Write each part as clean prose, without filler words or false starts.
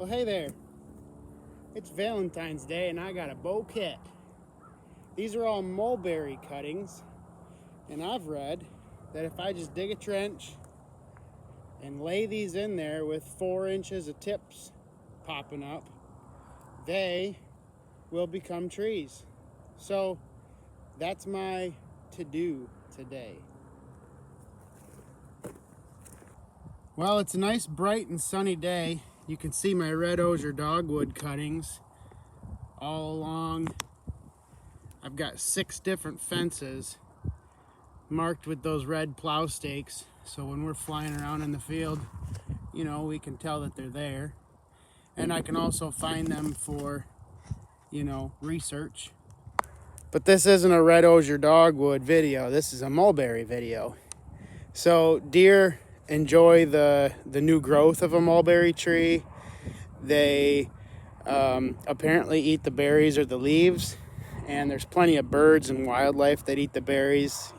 Well, hey there. It's Valentine's Day and I got a bouquet. These are all mulberry cuttings, and I've read that if I just dig a trench and lay these in there with 4 inches of tips popping up, they will become trees. So that's my to-do today. Well, it's a nice bright and sunny day. You can see my red osier dogwood cuttings all along. I've got 6 different fences marked with those red plow stakes, so when we're flying around in the field, you know, we can tell that they're there. And I can also find them for, research. But this isn't a red osier dogwood video, this is a mulberry video. So deer enjoy the new growth of a mulberry tree. They apparently eat the berries or the leaves, and there's plenty of birds and wildlife that eat the berries,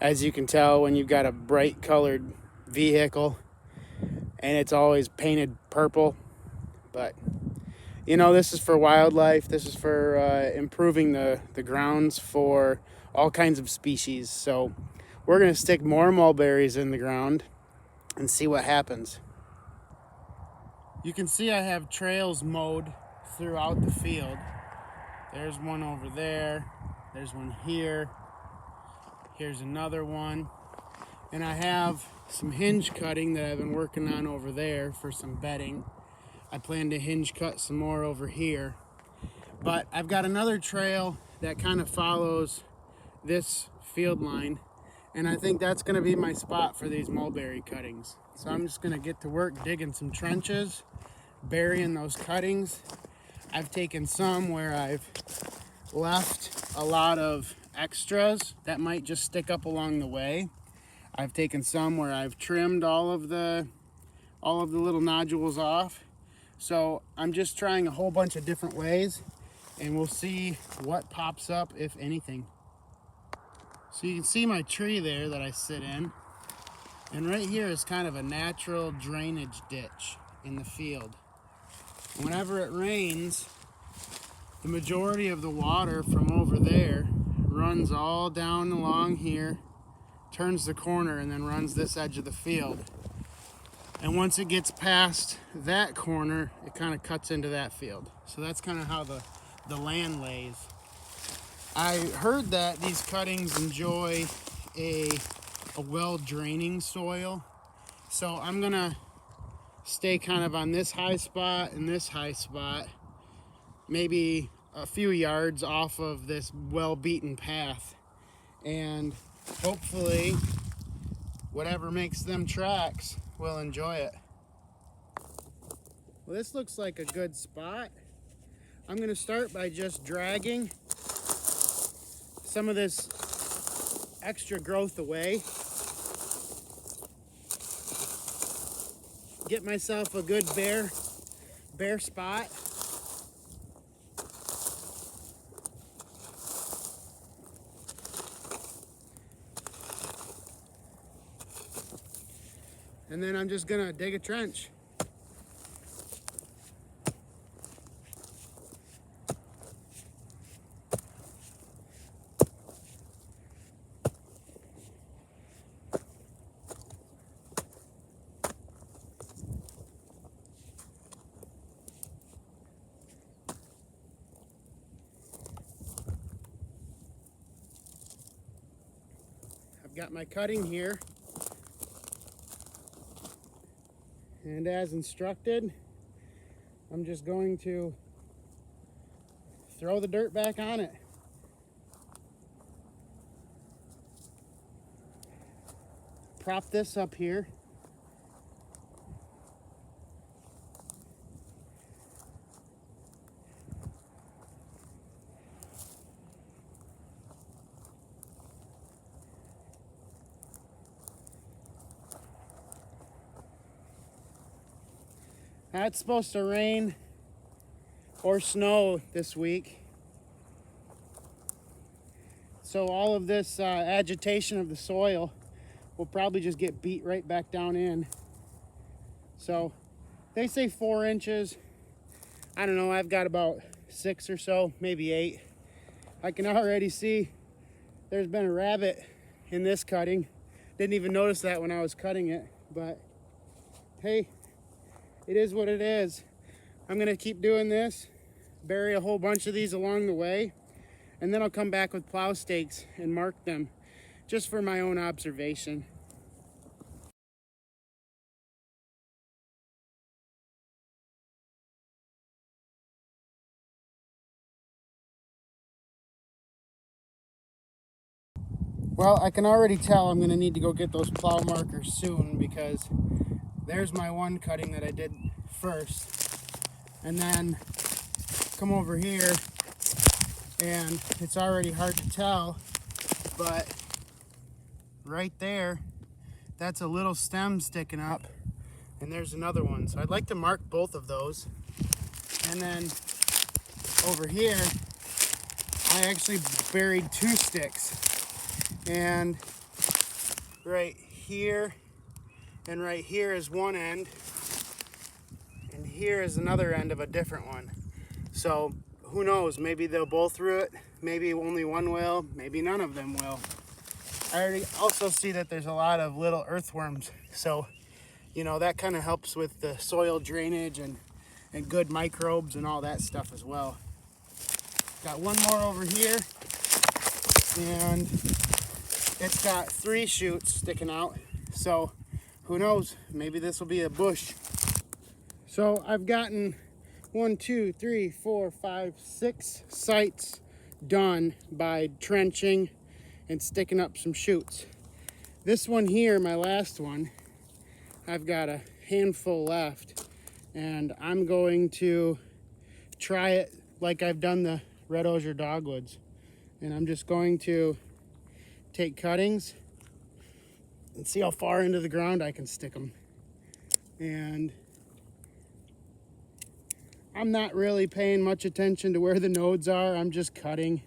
as you can tell when you've got a bright colored vehicle and it's always painted purple. But this is for wildlife. This is for improving the grounds for all kinds of species. So we're going to stick more mulberries in the ground and see what happens. You can see I have trails mowed throughout the field. There's one over there. There's one here. Here's another one. And I have some hinge cutting that I've been working on over there for some bedding. I plan to hinge cut some more over here. But I've got another trail that kind of follows this field line, and I think that's going to be my spot for these mulberry cuttings. So I'm just going to get to work digging some trenches, burying those cuttings. I've taken some where I've left a lot of extras that might just stick up along the way. I've taken some where I've trimmed all of the little nodules off. So I'm just trying a whole bunch of different ways, and we'll see what pops up, if anything. So you can see my tree there that I sit in, and right here is kind of a natural drainage ditch in the field. Whenever it rains, the majority of the water from over there runs all down along here, turns the corner, and then runs this edge of the field. And once it gets past that corner, it kind of cuts into that field. So that's kind of how the land lays. I heard that these cuttings enjoy a well-draining soil. So I'm gonna stay kind of on this high spot and this high spot, maybe a few yards off of this well-beaten path. And hopefully, whatever makes them tracks will enjoy it. Well, this looks like a good spot. I'm gonna start by just dragging some of this extra growth away. Get myself a good bare spot. And then I'm just gonna dig a trench. I've got my cutting here. And as instructed, I'm just going to throw the dirt back on it. Prop this up here. Now it's supposed to rain or snow this week. So all of this agitation of the soil will probably just get beat right back down in. So They say 4 inches. I don't know, I've got about 6 or so, maybe 8. I can already see there's been a rabbit in this cutting. Didn't even notice that when I was cutting it, but hey, it is what it is. I'm gonna keep doing this, bury a whole bunch of these along the way, and then I'll come back with plow stakes and mark them just for my own observation. Well, I can already tell I'm gonna need to go get those plow markers soon, because there's my one cutting that I did first, and then come over here and it's already hard to tell, but right there, that's a little stem sticking up, and there's another one. So I'd like to mark both of those. And then over here, I actually buried 2 sticks, and right here and right here is one end, and here is another end of a different one. So who knows, maybe they'll both root, maybe only one will, maybe none of them will. I already also see that there's a lot of little earthworms, so you know, that kind of helps with the soil drainage and good microbes and all that stuff as well. Got one more over here, and it's got 3 shoots sticking out, so who knows, maybe this will be a bush. So I've gotten 1, 2, 3, 4, 5, 6 sites done by trenching and sticking up some shoots. This one here, my last one, I've got a handful left, and I'm going to try it like I've done the red osier dogwoods. And I'm just going to take cuttings and see how far into the ground I can stick them. And I'm not really paying much attention to where the nodes are, I'm just cutting.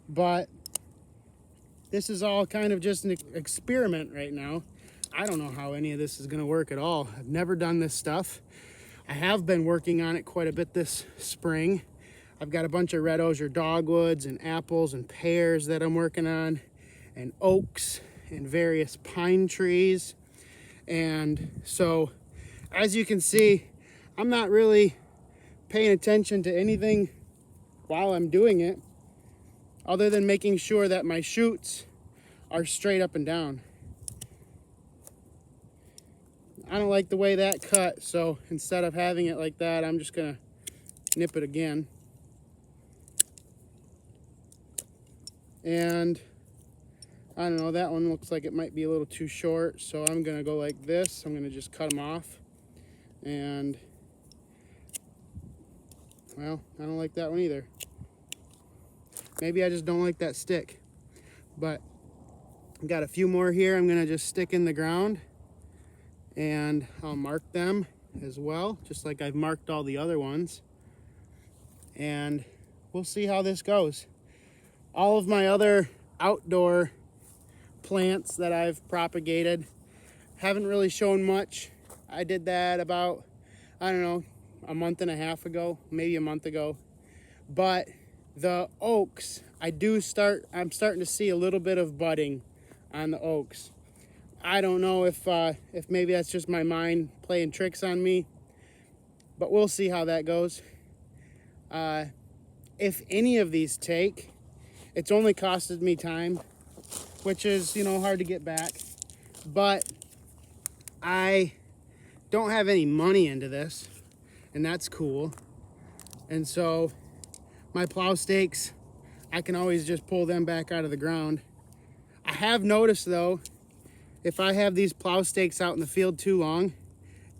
But this is all kind of just an experiment right now. I don't know how any of this is gonna work at all. I've never done this stuff. I have been working on it quite a bit this spring. I've got a bunch of red osier dogwoods and apples and pears that I'm working on, and oaks and various pine trees. And so, as you can see, I'm not really paying attention to anything while I'm doing it, other than making sure that my shoots are straight up and down. I don't like the way that cut, so instead of having it like that, I'm just gonna nip it again. And I don't know, that one looks like it might be a little too short, so I'm gonna go like this. I'm gonna just cut them off. And well, I don't like that one either. Maybe I just don't like that stick. But I've got a few more here I'm gonna just stick in the ground, and I'll mark them as well, just like I've marked all the other ones. And we'll see how this goes. All of my other outdoor plants that I've propagated haven't really shown much. I did that about, I don't know, a month and a half ago, maybe a month ago. But the oaks, I'm starting to see a little bit of budding on the oaks. I don't know if maybe that's just my mind playing tricks on me, but we'll see how that goes. If any of these take, it's only costed me time, which is, you know, hard to get back. But I don't have any money into this, and that's cool. And so my plow stakes, I can always just pull them back out of the ground. I have noticed though, if I have these plow stakes out in the field too long,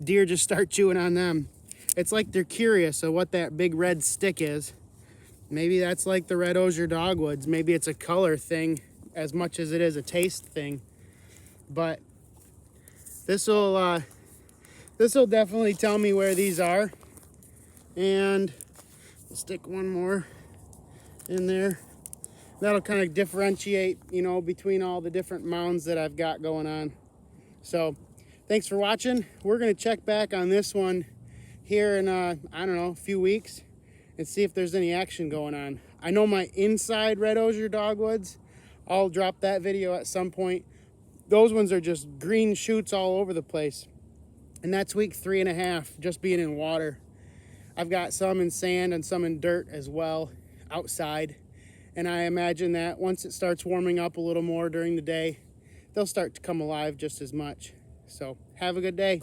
deer just start chewing on them. It's like they're curious of what that big red stick is. Maybe that's like the red osier dogwoods. Maybe it's a color thing as much as it is a taste thing. But this'll definitely tell me where these are. And we'll stick one more in there. That'll kind of differentiate, you know, between all the different mounds that I've got going on. So thanks for watching. We're gonna check back on this one here in, I don't know, a few weeks and see if there's any action going on. I know my inside red osier dogwoods, I'll drop that video at some point. Those ones are just green shoots all over the place. And that's week 3.5, just being in water. I've got some in sand and some in dirt as well, outside. And I imagine that once it starts warming up a little more during the day, they'll start to come alive just as much. So have a good day.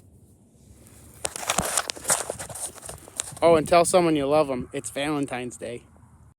Oh, and tell someone you love them. It's Valentine's Day.